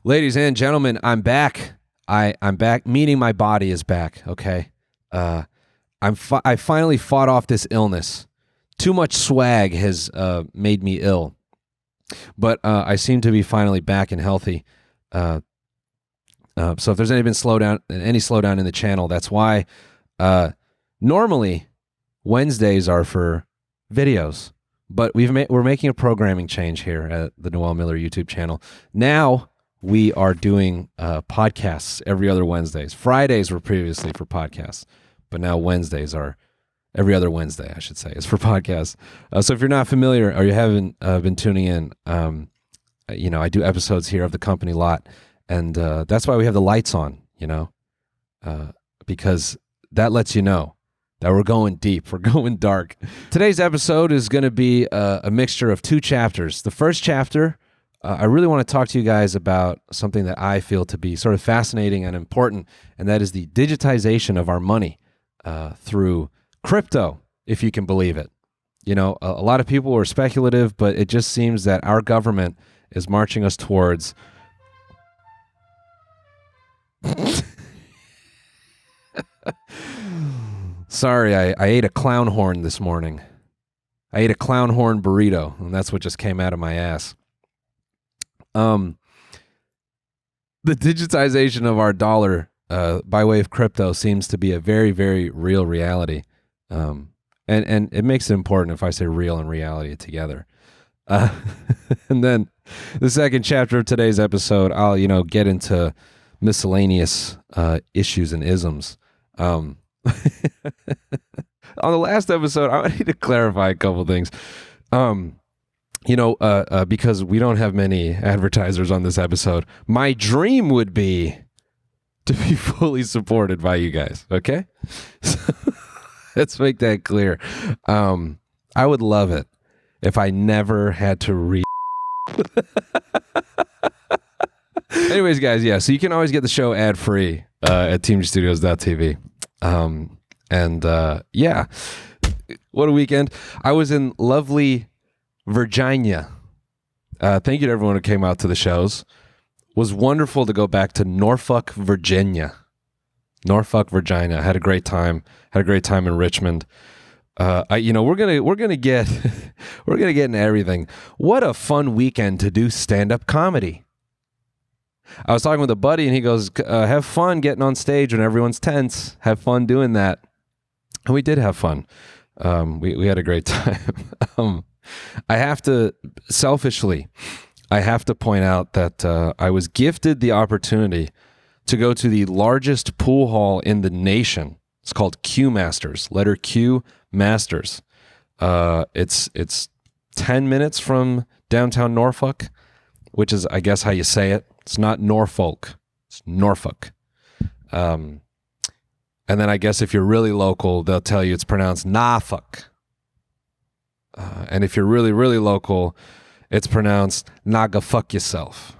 Ladies and gentlemen, I'm back. I'm back, meaning my body is back, okay? I finally fought off this illness. Too much swag has made me ill. But I seem to be finally back and healthy. So if there's any slowdown in the channel, that's why. Normally, Wednesdays are for videos. But we're making a programming change here at the Noel Miller YouTube channel. Now we are doing podcasts every other Wednesdays. Fridays were previously for podcasts, but now Wednesdays are every other Wednesday, I should say, is for podcasts. So if you're not familiar or you haven't been tuning in, I do episodes here of the company lot, and that's why we have the lights on, because that lets you know that we're going deep, we're going dark. Today's episode is going to be a mixture of two chapters. The first chapter, I really want to talk to you guys about something that I feel to be sort of fascinating and important, and that is the digitization of our money through crypto, if you can believe it. A lot of people are speculative, but it just seems that our government is marching us towards Sorry, I ate a clown horn this morning. I ate a clown horn burrito, and that's what just came out of my ass. The digitization of our dollar by way of crypto seems to be a very, very real reality. And it makes it important if I say real and reality together. And then the second chapter of today's episode, I'll, get into miscellaneous issues and isms. On the last episode, I need to clarify a couple things. Because we don't have many advertisers on this episode, my dream would be to be fully supported by you guys. Okay? So, let's make that clear. I would love it if I never had to read. Anyways, guys, yeah, so you can always get the show ad-free at teamstudios.tv. Yeah, what a weekend. I was in lovely Virginia. Thank you to everyone who came out to the shows. It was wonderful to go back to Norfolk, Virginia. Norfolk, Virginia. I had a great time. Had a great time in Richmond. We're gonna get into everything. What a fun weekend to do stand-up comedy. I was talking with a buddy, and he goes, "Have fun getting on stage when everyone's tense. Have fun doing that." And we did have fun. We had a great time. I have to point out that I was gifted the opportunity to go to the largest pool hall in the nation. It's called Q Masters, letter Q Masters. It's 10 minutes from downtown Norfolk, which is, I guess, how you say it. It's not Norfolk, it's Norfolk. And then I guess if you're really local, they'll tell you it's pronounced Norfolk. And if you're really, really local, it's pronounced Naga fuck yourself.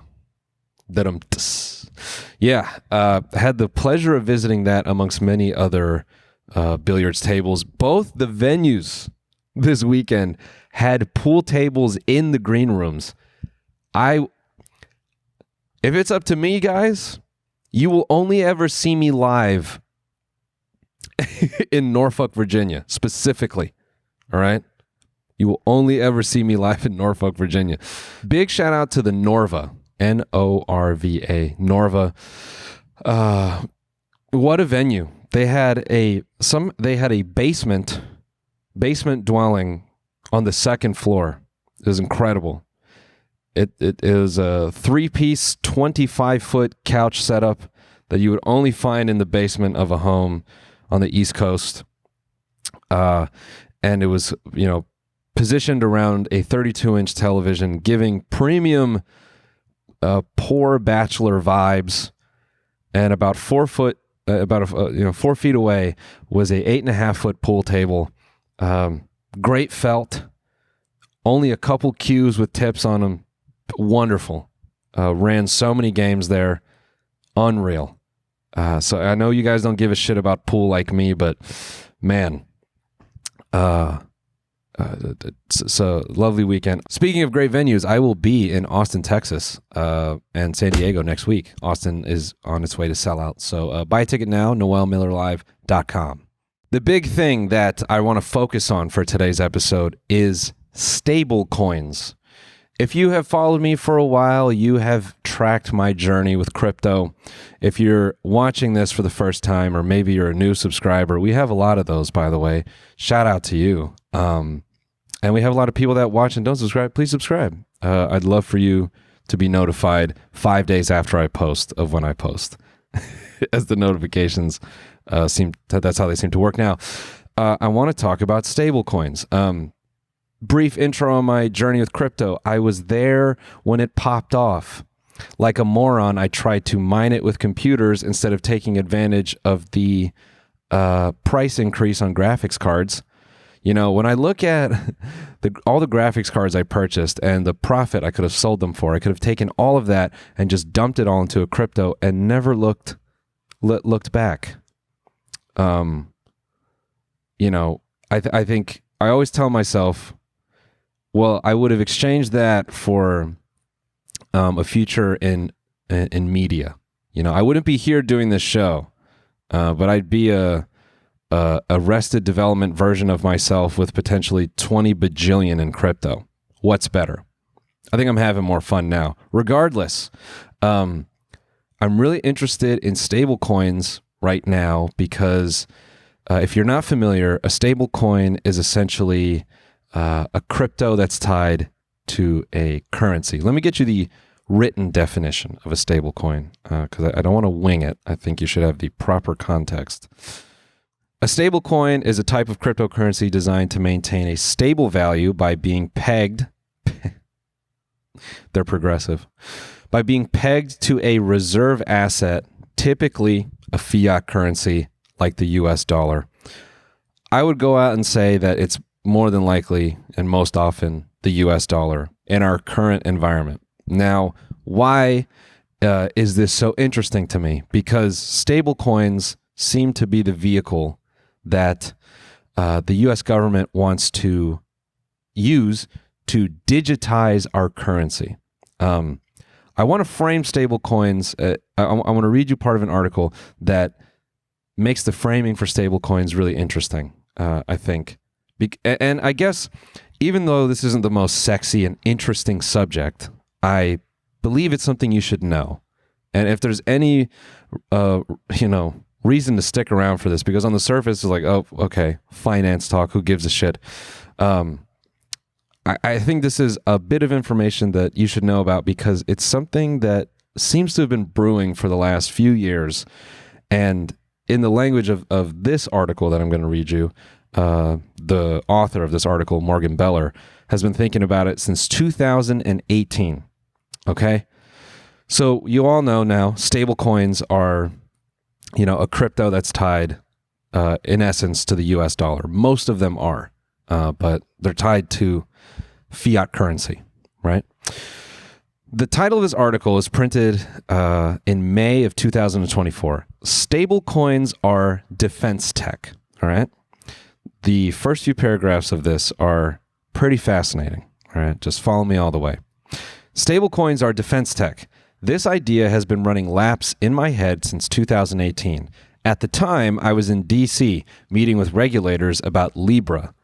Yeah, had the pleasure of visiting that amongst many other billiards tables. Both the venues this weekend had pool tables in the green rooms. If it's up to me, guys, you will only ever see me live in Norfolk, Virginia, specifically. All right? You will only ever see me live in Norfolk, Virginia. Big shout out to the Norva, Norva, Norva. What a venue! They had a basement dwelling on the second floor. It was incredible. It is a 3-piece, 25-foot couch setup that you would only find in the basement of a home on the East Coast. And it was, positioned around a 32-inch television, giving premium poor bachelor vibes. And about 4 feet away was a 8.5-foot pool table. Great felt. Only a couple cues with tips on them. Wonderful. Ran so many games there. Unreal. So I know you guys don't give a shit about pool like me, but man, It's a lovely weekend. Speaking of great venues, I will be in Austin, Texas, and San Diego next week. Austin is on its way to sell out. So buy a ticket now, noelmillerlive.com. The big thing that I want to focus on for today's episode is stable coins. If you have followed me for a while, you have tracked my journey with crypto. If you're watching this for the first time, or maybe you're a new subscriber, we have a lot of those, by the way. Shout out to you. And we have a lot of people that watch and don't subscribe. Please subscribe. I'd love for you to be notified 5 days after I post of when I post, as the notifications that's how they seem to work now. I want to talk about stable coins. Brief intro on my journey with crypto. I was there when it popped off. Like a moron, I tried to mine it with computers instead of taking advantage of the price increase on graphics cards. You know, when I look at all the graphics cards I purchased and the profit I could have sold them for, I could have taken all of that and just dumped it all into a crypto and never looked back. You know, I think I always tell myself, well, I would have exchanged that for a future in media. You know, I wouldn't be here doing this show, but I'd be a Arrested Development version of myself with potentially 20 bajillion in crypto. What's better? I think I'm having more fun now. Regardless, I'm really interested in stable coins right now because if you're not familiar, a stable coin is essentially a crypto that's tied to a currency. Let me get you the written definition of a stable coin because I don't want to wing it. I think you should have the proper context. A stable coin is a type of cryptocurrency designed to maintain a stable value by being pegged. They're progressive. By being pegged to a reserve asset, typically a fiat currency like the US dollar. I would go out and say that it's more than likely and most often the US dollar in our current environment. Now, why is this so interesting to me? Because stable coins seem to be the vehicle that the US government wants to use to digitize our currency. I want to frame stable coins. I want to read you part of an article that makes the framing for stable coins really interesting, I think. And I guess even though this isn't the most sexy and interesting subject, I believe it's something you should know. And if there's any, reason to stick around for this, because on the surface it's like, oh, okay, finance talk, who gives a shit? I think this is a bit of information that you should know about because it's something that seems to have been brewing for the last few years. And in the language of this article that I'm going to read you, the author of this article, Morgan Beller, has been thinking about it since 2018. Okay? So you all know now, stable coins are, a crypto that's tied, in essence, to the US dollar. Most of them are, but they're tied to fiat currency, right? The title of this article is printed in May of 2024. Stable coins are defense tech, all right? The first few paragraphs of this are pretty fascinating, all right? Just follow me all the way. Stable coins are defense tech. This idea has been running laps in my head since 2018. At the time, I was in DC meeting with regulators about Libra,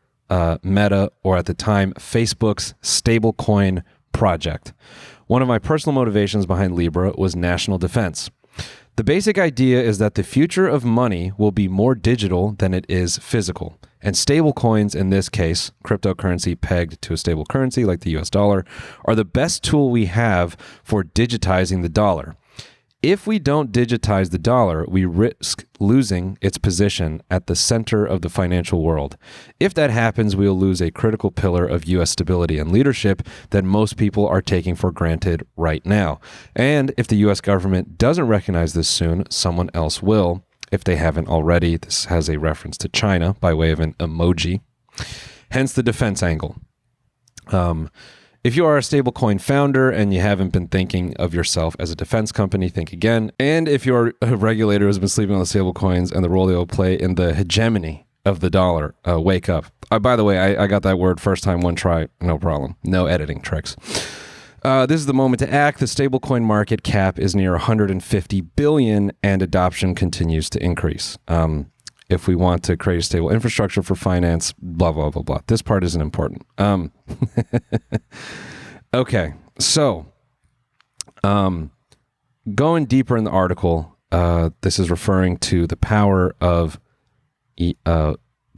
Meta, or at the time, Facebook's stablecoin project. One of my personal motivations behind Libra was national defense. The basic idea is that the future of money will be more digital than it is physical. And stablecoins, in this case, cryptocurrency pegged to a stable currency like the US dollar, are the best tool we have for digitizing the dollar. If we don't digitize the dollar, we risk losing its position at the center of the financial world. If that happens, we will lose a critical pillar of U.S. stability and leadership that most people are taking for granted right now. And if the U.S. government doesn't recognize this soon, someone else will. If they haven't already, this has a reference to China by way of an emoji. Hence the defense angle. If you are a stablecoin founder and you haven't been thinking of yourself as a defense company, think again. And if you're a regulator who's been sleeping on the stablecoins and the role they will play in the hegemony of the dollar. Wake up. By the way, I got that word first time, one try, no problem. No editing tricks. This is the moment to act. The stablecoin market cap is near 150 billion and adoption continues to increase. If we want to create a stable infrastructure for finance, blah, blah, blah, blah. This part isn't important. Okay, so going deeper in the article, this is referring to the power of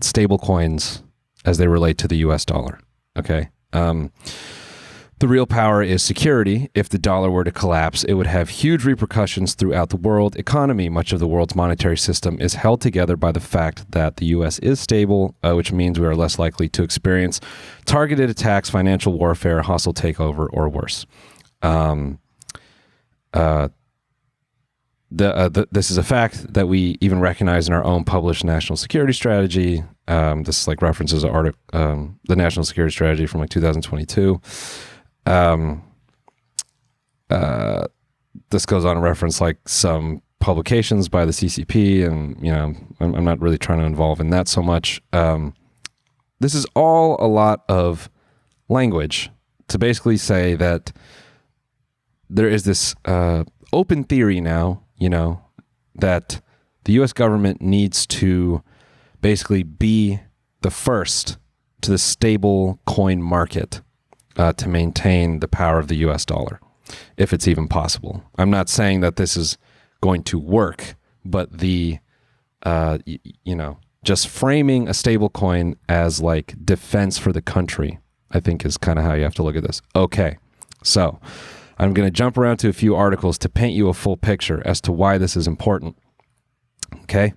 stable coins as they relate to the US dollar. Okay. The real power is security. If the dollar were to collapse, it would have huge repercussions throughout the world economy. Much of the world's monetary system is held together by the fact that the U.S. is stable, which means we are less likely to experience targeted attacks, financial warfare, hostile takeover, or worse. This is a fact that we even recognize in our own published national security strategy. This like references the national security strategy from like 2022. This goes on to reference like some publications by the CCP, and I'm not really trying to involve in that so much. This is all a lot of language to basically say that there is this open theory now, that the U.S. government needs to basically be the first to the stable coin market to maintain the power of the U.S. dollar, if it's even possible. I'm not saying that this is going to work, but the, just framing a stable coin as like defense for the country, I think is kind of how you have to look at this. Okay, so I'm going to jump around to a few articles to paint you a full picture as to why this is important. Okay,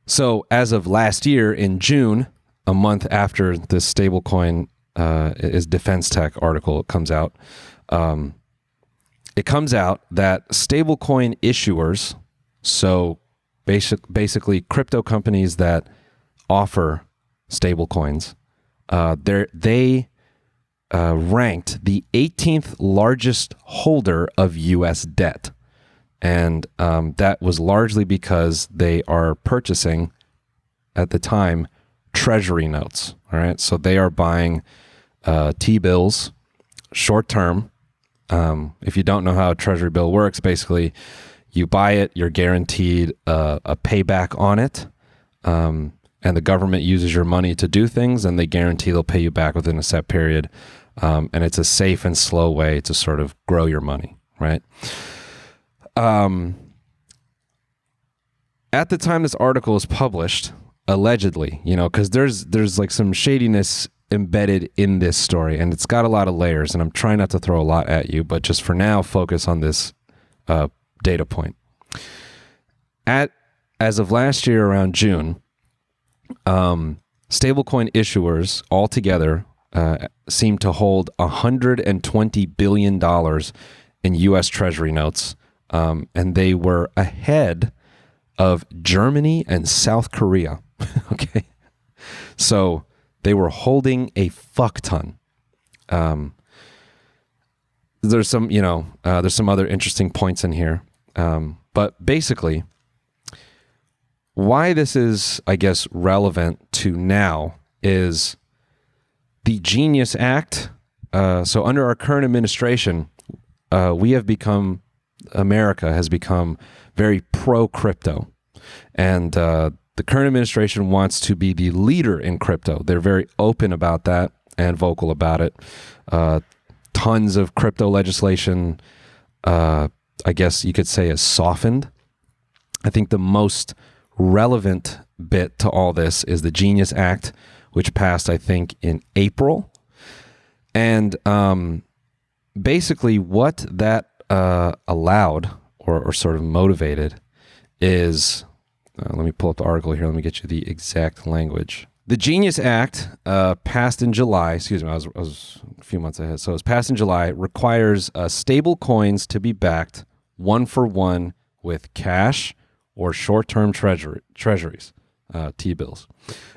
so as of last year in June, a month after this stablecoin is Defense Tech article comes out, it comes out that stablecoin issuers, so basically crypto companies that offer stablecoins, they ranked the 18th largest holder of U.S. debt. And that was largely because they are purchasing, at the time, treasury notes. All right, so they are buying T-bills, short-term. If you don't know how a treasury bill works, basically, you buy it, you're guaranteed a payback on it, and the government uses your money to do things, and they guarantee they'll pay you back within a set period. And it's a safe and slow way to sort of grow your money, right? At the time this article is published, allegedly, because there's like some shadiness embedded in this story, and it's got a lot of layers, and I'm trying not to throw a lot at you, but just for now, focus on this data point. As of last year, around June, stablecoin issuers altogether seem to hold $120 billion in U.S. Treasury notes, and they were ahead of Germany and South Korea. Okay, so they were holding a fuck ton. There's some, there's some other interesting points in here, but basically, why this is, I guess, relevant to now is the Genius Act. So under our current administration, America has become very pro-crypto. And the current administration wants to be the leader in crypto. They're very open about that and vocal about it. Tons of crypto legislation, I guess you could say, is softened. I think the most relevant bit to all this is the Genius Act, which passed, I think, in April. And basically what that allowed or sort of motivated is, let me pull up the article here. Let me get you the exact language. The Genius Act passed in July. Excuse me, I was a few months ahead. So it was passed in July. Requires stable coins to be backed 1-for-1 with cash or short-term treasuries, T-bills,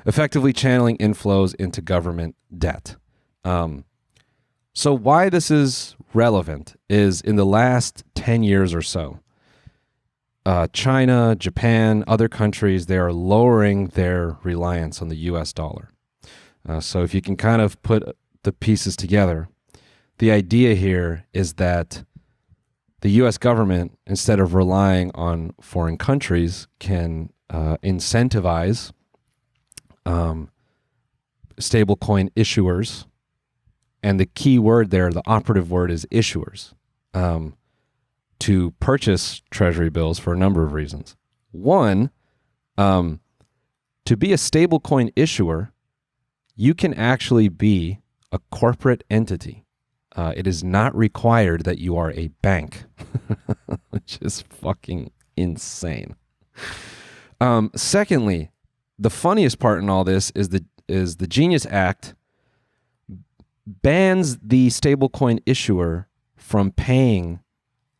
effectively channeling inflows into government debt. So why this is relevant is in the last 10 years or so, China, Japan, other countries, they are lowering their reliance on the US dollar. So if you can kind of put the pieces together, the idea here is that the US government, instead of relying on foreign countries, can incentivize stablecoin issuers. And the key word there, the operative word is issuers, to purchase treasury bills for a number of reasons. One, to be a stablecoin issuer, you can actually be a corporate entity. It is not required that you are a bank, which is fucking insane. Secondly, the funniest part in all this is the Genius Act bans the stablecoin issuer from paying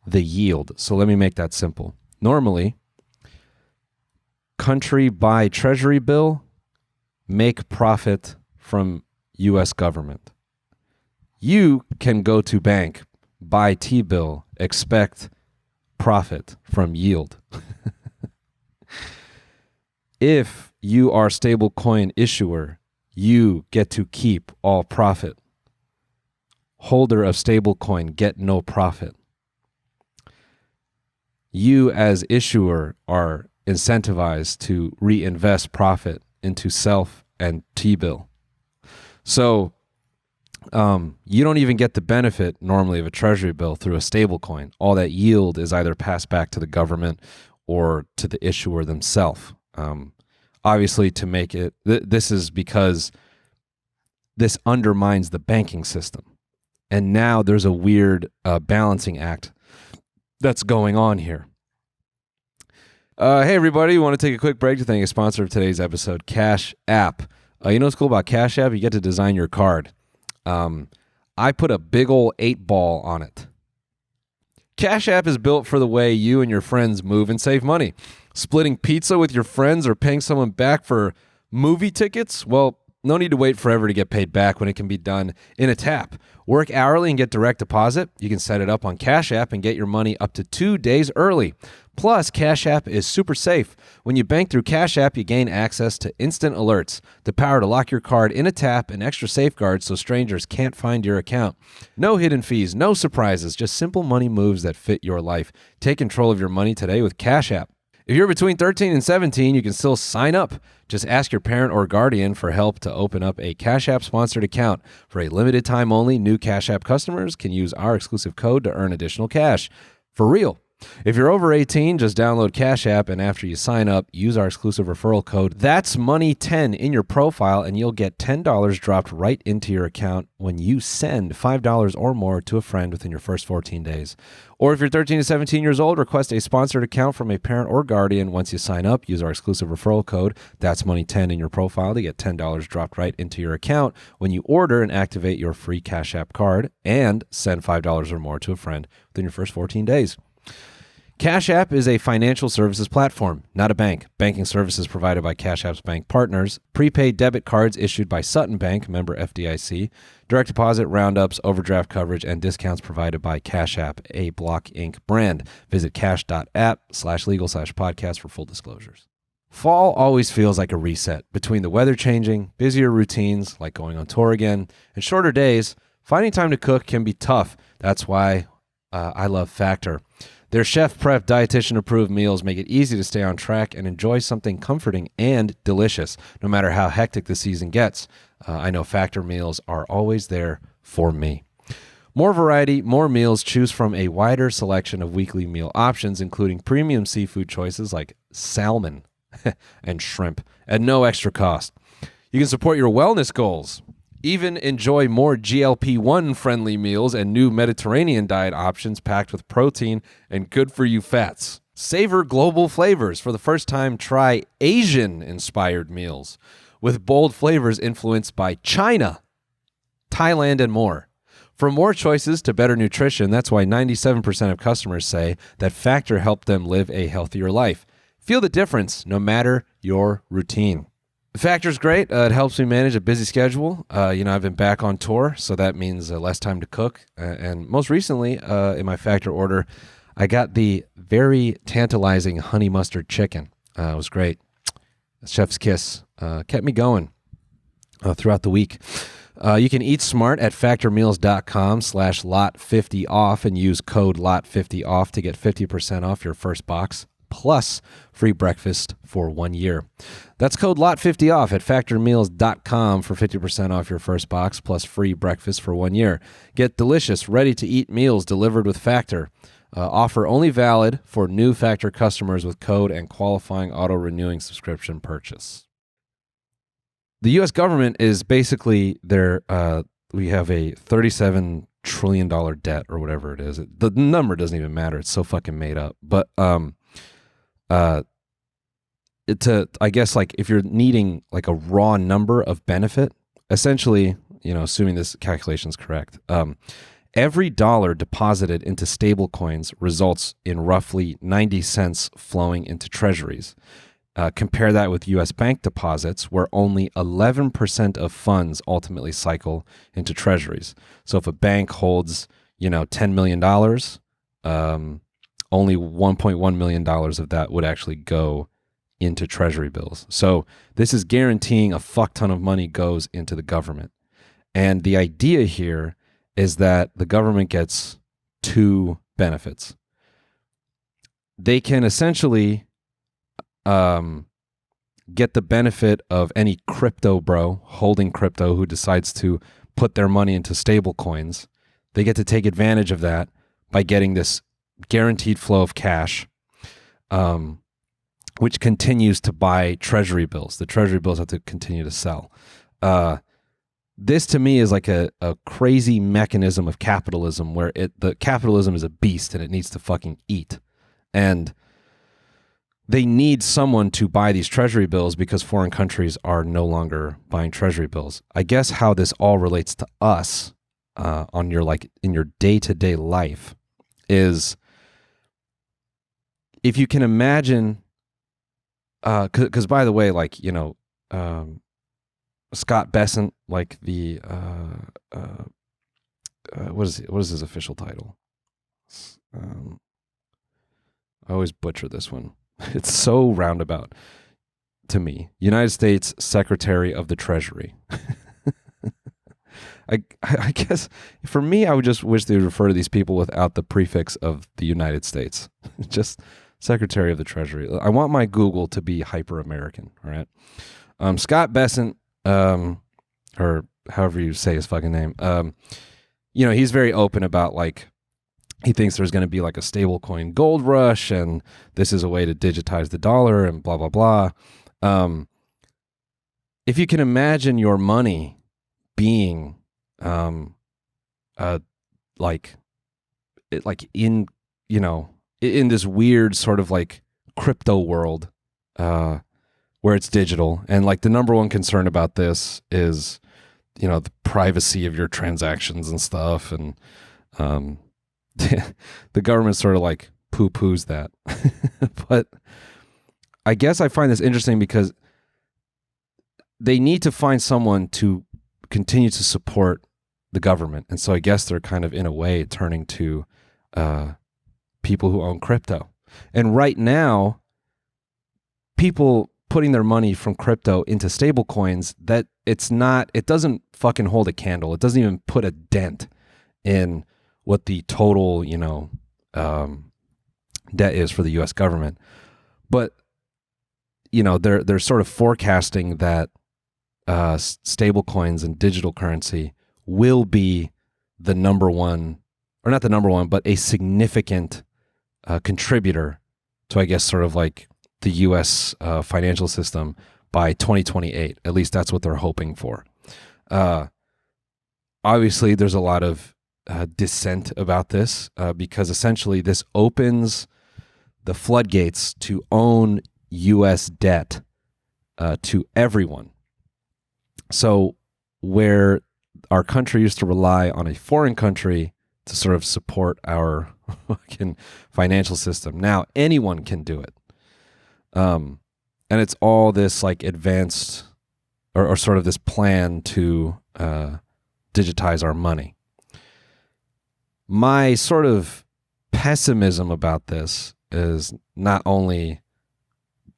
the yield. So let me make that simple. Normally, country buy treasury bill, make profit from U.S. government. You can go to bank, buy T-bill, expect profit from yield. If you are stablecoin issuer, you get to keep all profit. Holder of stablecoin get no profit. You as issuer are incentivized to reinvest profit into self and T-bill. So you don't even get the benefit normally of a treasury bill through a stablecoin. All that yield is either passed back to the government or to the issuer themselves. Obviously, to make it, this is because this undermines the banking system. And now there's a weird balancing act that's going on here. Hey, everybody. We want to take a quick break to thank a sponsor of today's episode, Cash App. You know what's cool about Cash App? You get to design your card. I put a big old 8-ball on it. Cash App is built for the way you and your friends move and save money. Splitting pizza with your friends or paying someone back for movie tickets? Well, no need to wait forever to get paid back when it can be done in a tap. Work hourly and get direct deposit. You can set it up on Cash App and get your money up to 2 days early. Plus, Cash App is super safe. When you bank through Cash App, you gain access to instant alerts, the power to lock your card in a tap, and extra safeguards so strangers can't find your account. No hidden fees, no surprises, just simple money moves that fit your life. Take control of your money today with Cash App. If you're between 13 and 17, you can still sign up. Just ask your parent or guardian for help to open up a Cash App sponsored account. For a limited time only, new Cash App customers can use our exclusive code to earn additional cash. For real. If you're over 18, just download Cash App, and after you sign up, use our exclusive referral code. That's Money10 in your profile, and you'll get $10 dropped right into your account when you send $5 or more to a friend within your first 14 days. Or if you're 13 to 17 years old, request a sponsored account from a parent or guardian. Once you sign up, use our exclusive referral code. That's Money10 in your profile to get $10 dropped right into your account when you order and activate your free Cash App card and send $5 or more to a friend within your first 14 days. Cash App is a financial services platform, not a bank. Banking services provided by Cash App's bank partners, prepaid debit cards issued by Sutton Bank, member FDIC, direct deposit, roundups, overdraft coverage, and discounts provided by Cash App, a Block Inc. brand. Visit cash.app/legal/podcast for full disclosures. Fall always feels like a reset. Between the weather changing, busier routines like going on tour again, and shorter days, finding time to cook can be tough. That's why I love Factor. Their chef prep, dietitian approved meals make it easy to stay on track and enjoy something comforting and delicious, no matter how hectic the season gets. I know Factor meals are always there for me. More variety, more meals. Choose from a wider selection of weekly meal options, including premium seafood choices like salmon and shrimp at no extra cost. You can support your wellness goals. Even enjoy more GLP-1 friendly meals and new Mediterranean diet options packed with protein and good-for-you fats. Savor global flavors. For the first time, try Asian-inspired meals with bold flavors influenced by China, Thailand, and more. From more choices to better nutrition, that's why 97% of customers say that Factor helped them live a healthier life. Feel the difference no matter your routine. Factor's great. It helps me manage a busy schedule. I've been back on tour, so that means less time to cook. And most recently, in my Factor order, I got the very tantalizing honey mustard chicken. It was great. Chef's kiss. Kept me going throughout the week. You can eat smart at factormeals.com/lot50off and use code lot50off to get 50% off your first box plus free breakfast for 1 year. That's code lot50off at factormeals.com for 50% off your first box plus free breakfast for 1 year. Get delicious, ready-to-eat meals delivered with Factor. Offer only valid for new Factor customers with code and qualifying auto-renewing subscription purchase. The U.S. government is basically we have a $37 trillion debt or whatever it is. The number doesn't even matter. It's so fucking made up. But I guess like if you're needing like a raw number of benefit, essentially, assuming this calculation is correct, every dollar deposited into stablecoins results in roughly 90 cents flowing into treasuries. Compare that with U.S. bank deposits, where only 11% of funds ultimately cycle into treasuries. So if a bank holds, $10 million, only $1.1 million of that would actually go into treasury bills. So this is guaranteeing a fuck ton of money goes into the government. And the idea here is that the government gets two benefits. They can essentially get the benefit of any crypto bro holding crypto who decides to put their money into stable coins. They get to take advantage of that by getting this guaranteed flow of cash, which continues to buy treasury bills. The treasury bills have to continue to sell. This to me is like a crazy mechanism of capitalism where the capitalism is a beast and it needs to fucking eat. And they need someone to buy these treasury bills because foreign countries are no longer buying treasury bills. I guess how this all relates to us in your day-to-day life is, if you can imagine, because by the way, Scott Bessent, like the what is his official title? I always butcher this one. It's so roundabout to me. United States Secretary of the Treasury. I guess for me, I would just wish they would refer to these people without the prefix of the United States. Just Secretary of the Treasury. I want my Google to be hyper-American, all right? Scott Bessent, or however you say his fucking name, he's very open about he thinks there's going to be like a stablecoin gold rush, and this is a way to digitize the dollar, and blah, blah, blah. If you can imagine your money being in this weird sort of like crypto world where it's digital, and like the number one concern about this is, the privacy of your transactions and stuff, and the government sort of like poo-poos that. But I guess I find this interesting because they need to find someone to continue to support the government. And so I guess they're kind of, in a way, turning to people who own crypto. And right now, people putting their money from crypto into stable coins, it doesn't fucking hold a candle. It doesn't even put a dent in what the total, debt is for the U.S. government. But, they're sort of forecasting that stable coins and digital currency will be the number one, or not the number one, but a significant contributor to, I guess, sort of like the U.S. Financial system by 2028. At least that's what they're hoping for. Obviously, there's a lot of dissent about this because essentially this opens the floodgates to own U.S. debt to everyone. So where our country used to rely on a foreign country to sort of support our fucking financial system, now anyone can do it. And it's all this like advanced or sort of this plan to digitize our money. My sort of pessimism about this is not only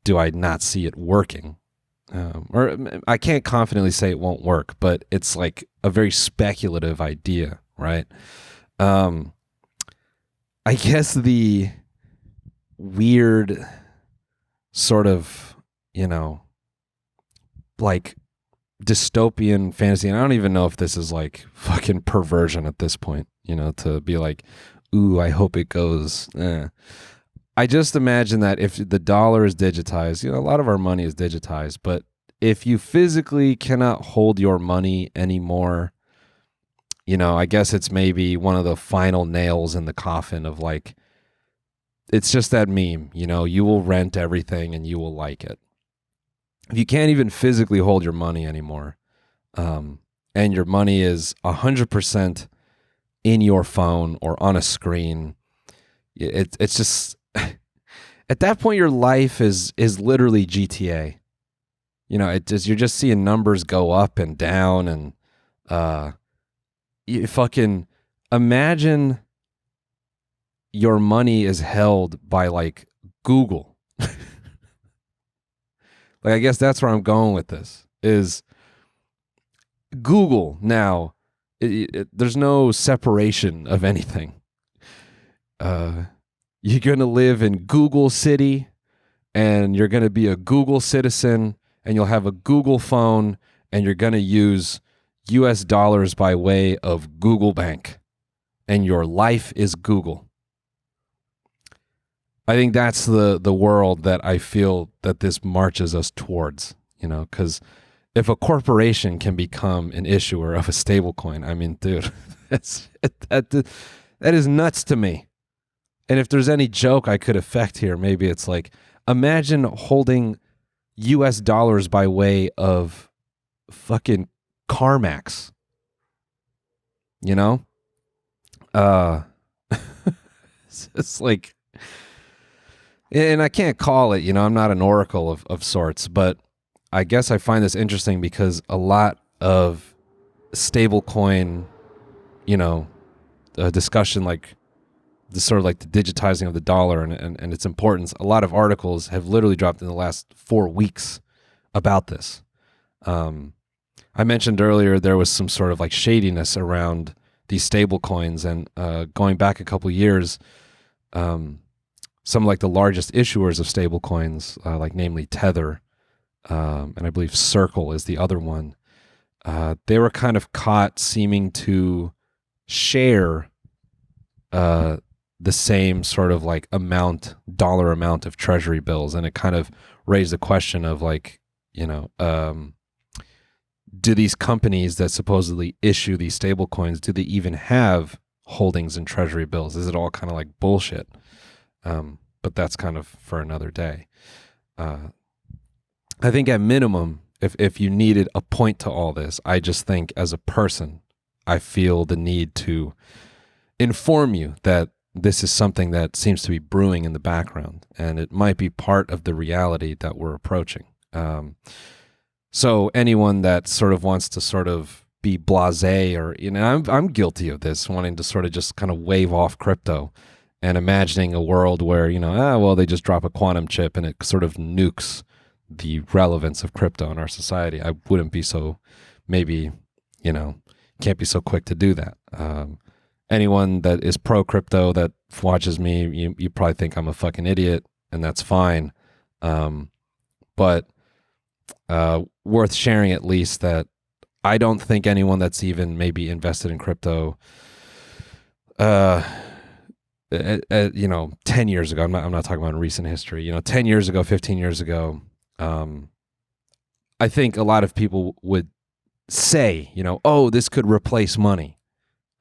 do I not see it working, or I can't confidently say it won't work, but it's like a very speculative idea, right? I guess the weird sort of, like dystopian fantasy, and I don't even know if this is like fucking perversion at this point, to be like, ooh, I hope it goes. I just imagine that if the dollar is digitized, a lot of our money is digitized, but if you physically cannot hold your money anymore, I guess it's maybe one of the final nails in the coffin of like, it's just that meme, you will rent everything and you will like it. If you can't even physically hold your money anymore, and your money is 100% in your phone or on a screen, it's just... At that point, your life is literally GTA. You're just seeing numbers go up and down, and you fucking imagine your money is held by like Google. Like, I guess that's where I'm going with this. Is Google now? There's no separation of anything. You're going to live in Google City, and you're going to be a Google citizen, and you'll have a Google phone, and you're going to use US dollars by way of Google Bank, and your life is Google. I think that's the world that I feel that this marches us towards, because if a corporation can become an issuer of a stablecoin, I mean, dude, that is nuts to me. And if there's any joke I could affect here, maybe it's like, imagine holding US dollars by way of fucking CarMax. It's like, and I can't call it, I'm not an oracle of sorts, but I guess I find this interesting because a lot of stablecoin, discussion, like, the sort of like the digitizing of the dollar and its importance. A lot of articles have literally dropped in the last 4 weeks about this. I mentioned earlier there was some sort of like shadiness around these stable coins, and going back a couple years, some like the largest issuers of stable coins, like namely Tether, and I believe Circle is the other one, they were kind of caught seeming to share the same sort of like dollar amount of treasury bills. And it kind of raised the question of like, do these companies that supposedly issue these stable coins, do they even have holdings in treasury bills? Is it all kind of like bullshit? But that's kind of for another day. I think at minimum, if you needed a point to all this, I just think as a person, I feel the need to inform you that this is something that seems to be brewing in the background, and it might be part of the reality that we're approaching. So anyone that sort of wants to sort of be blasé, or I'm guilty of this, wanting to sort of just kind of wave off crypto and imagining a world where they just drop a quantum chip and it sort of nukes the relevance of crypto in our society. I wouldn't be so, maybe, can't be so quick to do that. Anyone that is pro crypto that watches me, you probably think I'm a fucking idiot, and that's fine. But worth sharing at least that I don't think anyone that's even maybe invested in crypto, 10 years ago, I'm not talking about recent history, 10 years ago, 15 years ago, I think a lot of people would say, oh, this could replace money.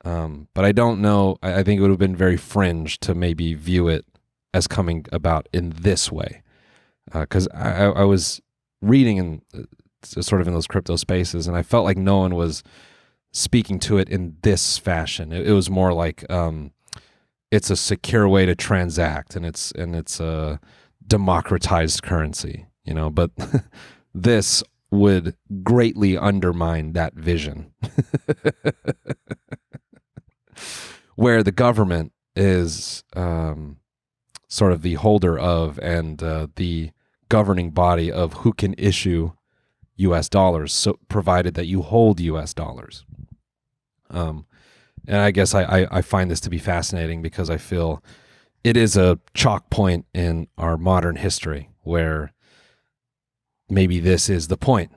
But I don't know. I think it would have been very fringe to maybe view it as coming about in this way. Because I was reading in sort of in those crypto spaces, and I felt like no one was speaking to it in this fashion. It was more like it's a secure way to transact, and it's a democratized currency, But this would greatly undermine that vision. Where the government is sort of the holder of and the governing body of who can issue U.S. dollars, so provided that you hold U.S. dollars. And I guess I find this to be fascinating because I feel it is a chalk point in our modern history where maybe this is the point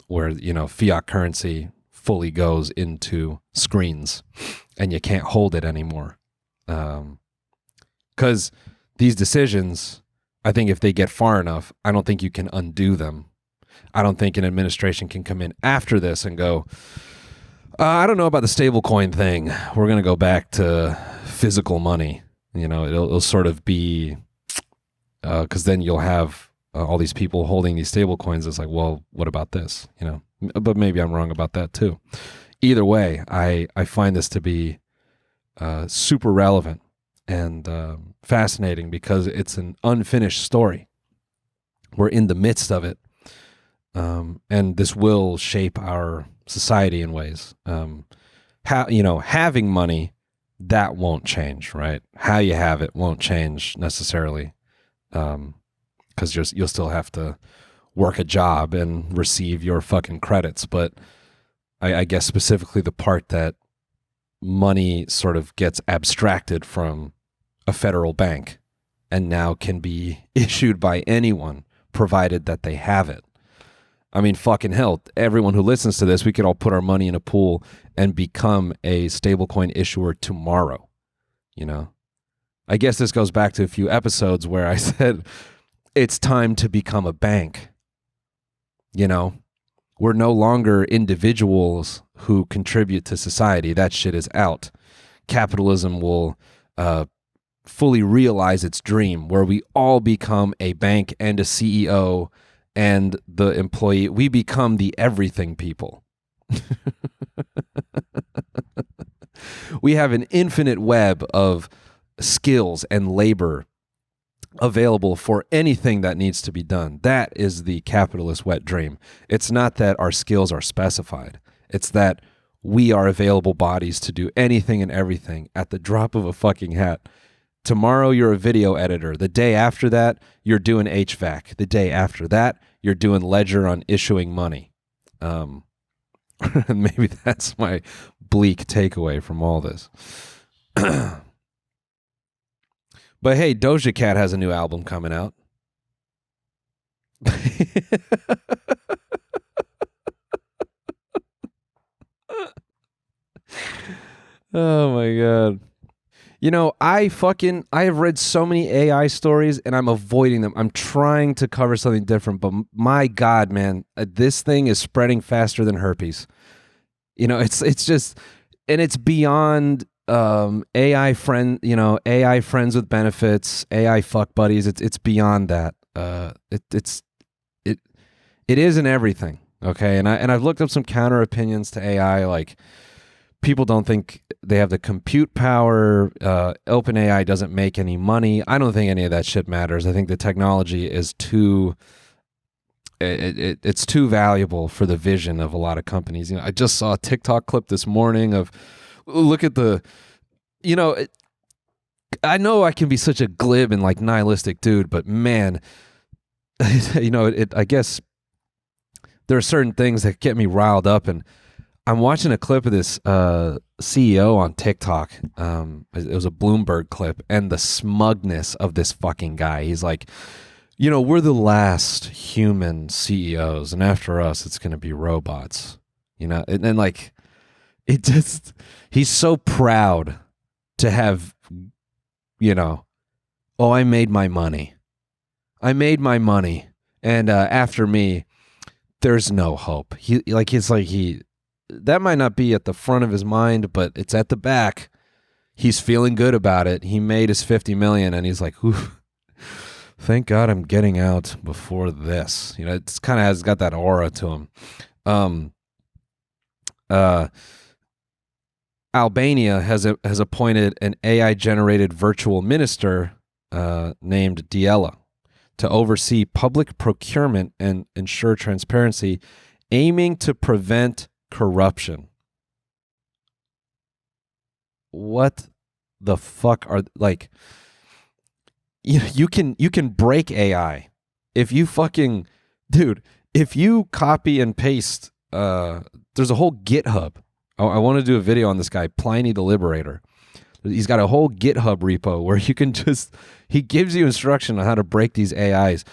where, you know, fiat currency fully goes into screens and you can't hold it anymore. Because these decisions, I think if they get far enough, I don't think you can undo them. I don't think an administration can come in after this and go, I don't know about the stablecoin thing. We're going to go back to physical money. You know, it'll sort of be, because then you'll have all these people holding these stablecoins. It's like, well, what about this? You know, but maybe I'm wrong about that too. Either way, I find this to be super relevant and fascinating because it's an unfinished story. We're in the midst of it. And this will shape our society in ways. Having money, that won't change, right? How you have it won't change necessarily, because you'll still have to work a job and receive your fucking credits. But I guess specifically the part that money sort of gets abstracted from a federal bank and now can be issued by anyone, provided that they have it. I mean, fucking hell, everyone who listens to this, we could all put our money in a pool and become a stablecoin issuer tomorrow, you know? I guess this goes back to a few episodes where I said it's time to become a bank. You know, we're no longer individuals who contribute to society. That shit is out. Capitalism will fully realize its dream where we all become a bank and a CEO and the employee. We become the everything people. We have an infinite web of skills and labor available for anything that needs to be done. That is the capitalist wet dream. It's not that our skills are specified. It's that we are available bodies to do anything and everything at the drop of a fucking hat. Tomorrow, you're a video editor. The day after that, you're doing HVAC. The day after that, you're doing ledger on issuing money. Maybe that's my bleak takeaway from all this. But hey, Doja Cat has a new album coming out. Oh my God. You know, I have read so many AI stories and I'm avoiding them. I'm trying to cover something different, but my God, man, this thing is spreading faster than herpes. You know, it's just, and it's beyond AI friends with benefits, AI fuck buddies. It's beyond that. It is in everything. Okay, and I've looked up some counter opinions to AI, like people don't think they have the compute power. OpenAI doesn't make any money. I don't think any of that shit matters. I think the technology is it's too valuable for the vision of a lot of companies. You know, I just saw a TikTok clip this morning of, look at the, you know, I know I can be such a glib and like nihilistic dude, but man, you know, I guess there are certain things that get me riled up, and I'm watching a clip of this CEO on TikTok. It was a Bloomberg clip, and the smugness of this fucking guy. He's like, you know, we're the last human CEOs, and after us, it's going to be robots. You know, and then like, it just, he's so proud to have, you know, oh, I made my money. And after me, there's no hope. That might not be at the front of his mind, but it's at the back. He's feeling good about it. He made his 50 million and he's like, oof, thank God I'm getting out before this. You know, it's kind of has got that aura to him. Albania has appointed an AI-generated virtual minister named Diela to oversee public procurement and ensure transparency, aiming to prevent corruption. What the fuck are like you can break AI if you fucking dude, if you copy and paste there's a whole GitHub. I want to do a video on this guy, Pliny the Liberator. He's got a whole GitHub repo where you can just he gives you instruction on how to break these AIs.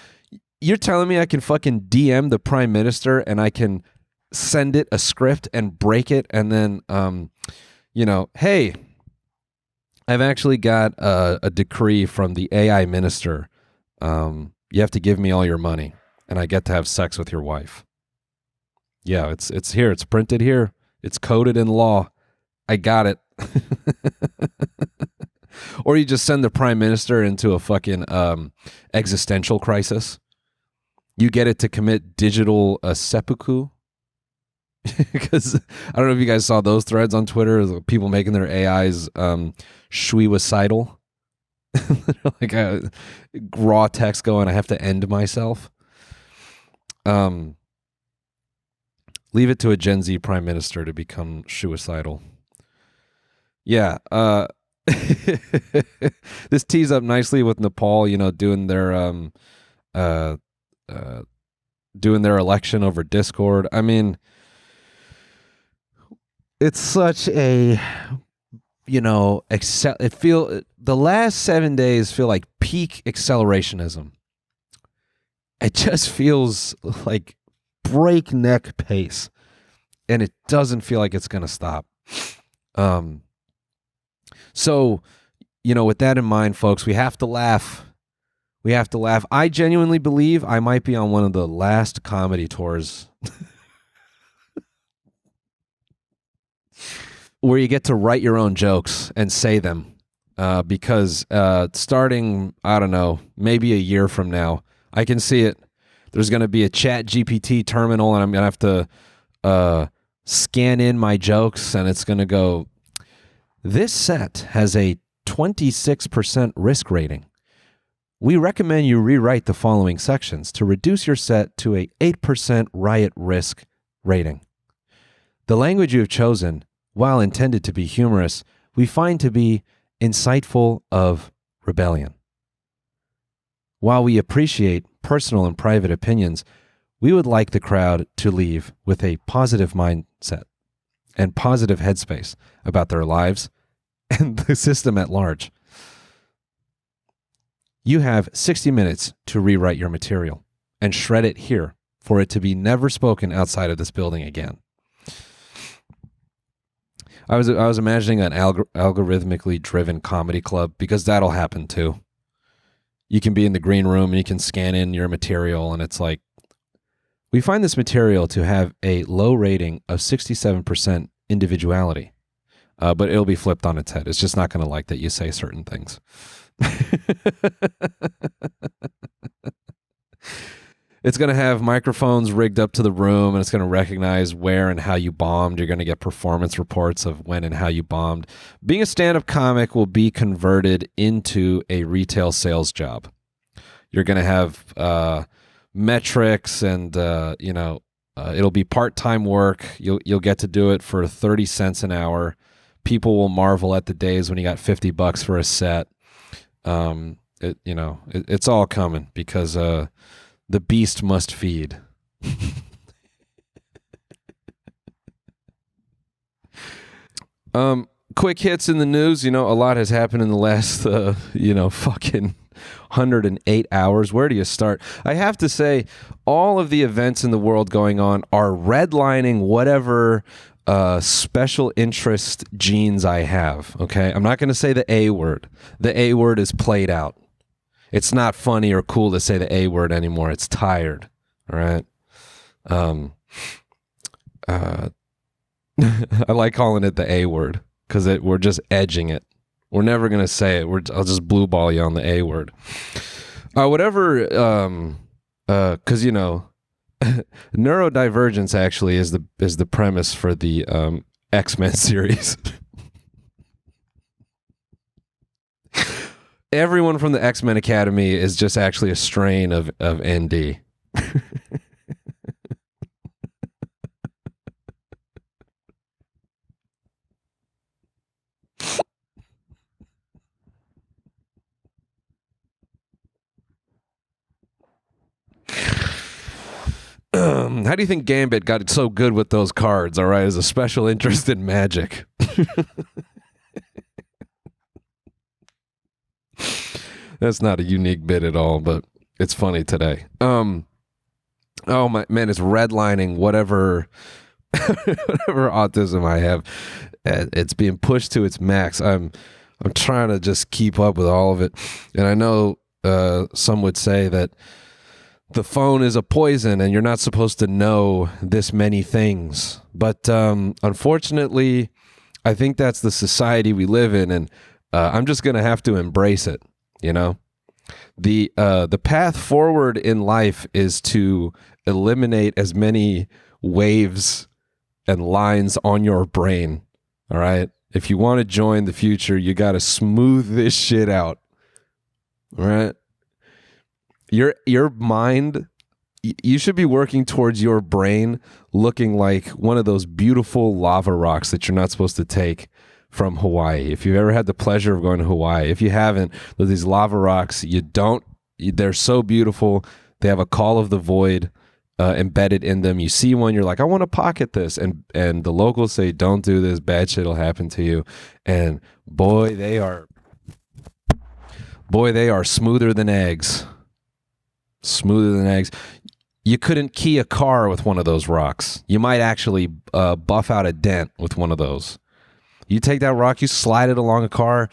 You're telling me I can fucking DM the prime minister and I can send it a script and break it and then hey, I've actually got a decree from the AI minister. You have to give me all your money and I get to have sex with your wife. Yeah, it's here. It's printed here. It's coded in law. I got it. Or you just send the prime minister into a fucking existential crisis. You get it to commit digital seppuku. Because I don't know if you guys saw those threads on Twitter, people making their AIs suicidal. Like a raw text going, I have to end myself. Leave it to a Gen Z prime minister to become suicidal. Yeah. This tees up nicely with Nepal, doing their election over Discord. I mean, it's such a the last 7 days feel like peak accelerationism. It just feels like breakneck pace, and it doesn't feel like it's going to stop. So, with that in mind, folks, we have to laugh. I genuinely believe I might be on one of the last comedy tours where you get to write your own jokes and say them. Because starting, I don't know, maybe a year from now, I can see it. There's going to be a Chat GPT terminal, and I'm going to have to scan in my jokes, and it's going to go, this set has a 26% risk rating. We recommend you rewrite the following sections to reduce your set to a 8% riot risk rating. The language you have chosen, while intended to be humorous, we find to be insightful of rebellion. While we appreciate personal and private opinions, we would like the crowd to leave with a positive mindset and positive headspace about their lives and the system at large. You have 60 minutes to rewrite your material and shred it here for it to be never spoken outside of this building again. I was imagining an algorithmically driven comedy club, because that'll happen too. You can be in the green room and you can scan in your material, and it's like, we find this material to have a low rating of 67% individuality, but it'll be flipped on its head. It's just not going to like that you say certain things. It's going to have microphones rigged up to the room, and it's going to recognize where and how you bombed. You're going to get performance reports of when and how you bombed. Being a stand-up comic will be converted into a retail sales job. You're going to have metrics, and it'll be part-time work. You'll get to do it for 30 cents an hour. People will marvel at the days when you got $50 for a set. It's all coming, because the beast must feed. Quick hits in the news. A lot has happened in the last, fucking 108 hours. Where do you start? I have to say, all of the events in the world going on are redlining whatever special interest genes I have. Okay, I'm not going to say the A word. The A word is played out. It's not funny or cool to say the A word anymore. It's tired. All right. I like calling it the A word, because we're just edging it. We're never going to say it. I'll just blue ball you on the A word. Whatever. Because neurodivergence actually is the premise for the X-Men series. Everyone from the X-Men Academy is just actually a strain of ND. How do you think Gambit got so good with those cards? All right, as a special interest in Magic. That's not a unique bit at all, but it's funny today. Oh my man, it's redlining whatever autism I have. It's being pushed to its max. I'm trying to just keep up with all of it, and I know some would say that the phone is a poison and you're not supposed to know this many things. But unfortunately, I think that's the society we live in, and I'm just going to have to embrace it, you know? The path forward in life is to eliminate as many waves and lines on your brain, all right? If you want to join the future, you got to smooth this shit out, all right? Your mind, you should be working towards your brain looking like one of those beautiful lava rocks that you're not supposed to take from Hawaii. If you've ever had the pleasure of going to Hawaii, if you haven't, there's these lava rocks. They're so beautiful. They have a call of the void embedded in them. You see one, you're like, I want to pocket this. And the locals say, don't do this. Bad shit will happen to you. And boy, they are smoother than eggs. Smoother than eggs. You couldn't key a car with one of those rocks. You might actually buff out a dent with one of those. You take that rock, you slide it along a car,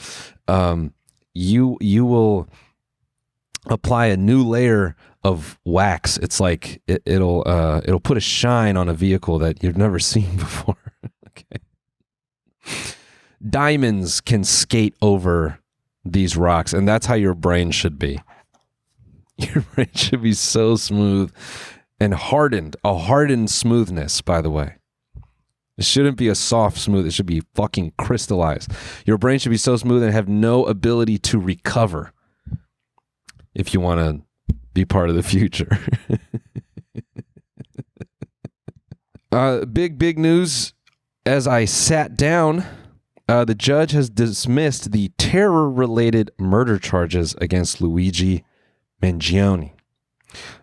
you will apply a new layer of wax. It's like it'll put a shine on a vehicle that you've never seen before. Okay. Diamonds can skate over these rocks, and that's how your brain should be. Your brain should be so smooth and hardened. A hardened smoothness, by the way. It shouldn't be a soft smooth. It should be fucking crystallized. Your brain should be so smooth and have no ability to recover if you want to be part of the future. Big news. As I sat down, the judge has dismissed the terror-related murder charges against Luigi Mangione.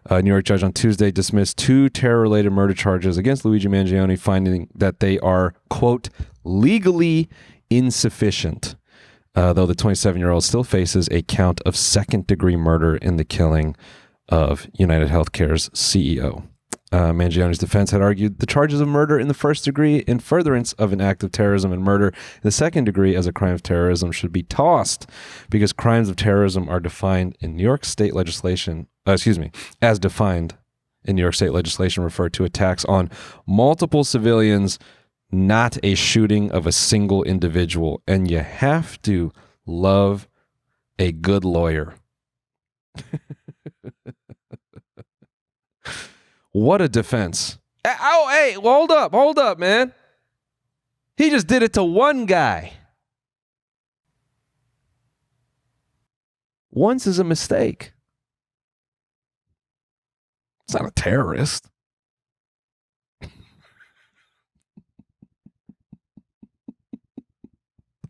A New York judge on Tuesday dismissed 2 terror-related murder charges against Luigi Mangione, finding that they are, quote, legally insufficient, though the 27-year-old still faces a count of second-degree murder in the killing of United Healthcare's CEO. Mangione's defense had argued the charges of murder in the first degree in furtherance of an act of terrorism and murder in the second degree as a crime of terrorism should be tossed because crimes of terrorism are defined in New York state legislation, as defined in New York state legislation refer to attacks on multiple civilians, not a shooting of a single individual. And you have to love a good lawyer. What a defense. Oh, hey, hold up, man. He just did it to one guy. Once is a mistake. It's not a terrorist. I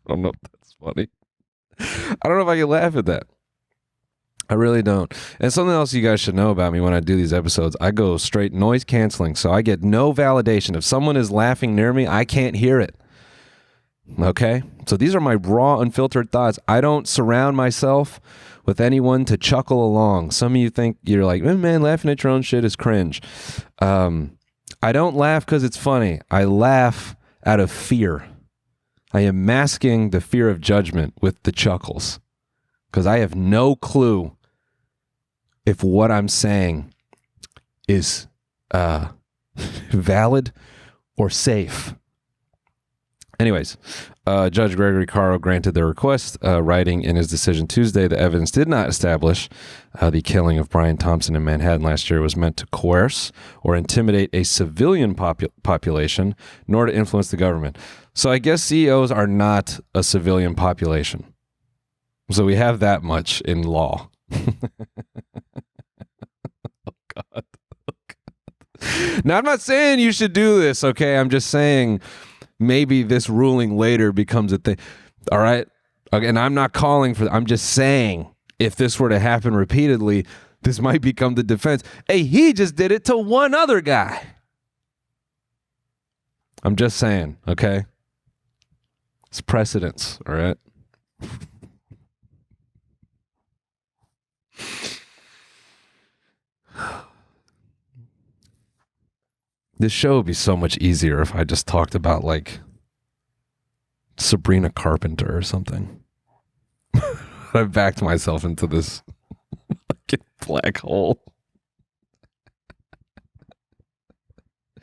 don't know if that's funny. I don't know if I can laugh at that. I really don't. And something else you guys should know about me when I do these episodes, I go straight noise canceling, so I get no validation. If someone is laughing near me, I can't hear it. Okay? So these are my raw, unfiltered thoughts. I don't surround myself with anyone to chuckle along. Some of you think, you're like, man, laughing at your own shit is cringe. I don't laugh because it's funny. I laugh out of fear. I am masking the fear of judgment with the chuckles because I have no clue if what I'm saying is valid or safe. Anyways, Judge Gregory Caro granted their request, writing in his decision Tuesday, the evidence did not establish the killing of Brian Thompson in Manhattan last year was meant to coerce or intimidate a civilian population, nor to influence the government. So I guess CEOs are not a civilian population. So we have that much in law. Oh, God. Now, I'm not saying you should do this, okay? I'm just saying maybe this ruling later becomes a thing. All right? Okay, and I'm not calling for I'm just saying if this were to happen repeatedly, This might become the defense. Hey, he just did it to one other guy. I'm just saying, okay? It's precedence, all right? This show would be so much easier if I just talked about, like, Sabrina Carpenter or something. I backed myself into this black hole.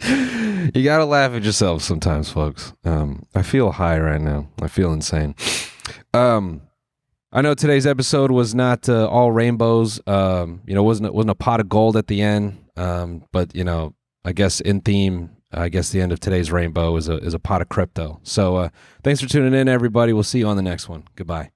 You gotta laugh at yourself sometimes, folks. I feel high right now. I feel insane. I know today's episode was not all rainbows. Wasn't a pot of gold at the end. But I guess in theme, I guess the end of today's rainbow is a pot of crypto. So thanks for tuning in, everybody. We'll see you on the next one. Goodbye.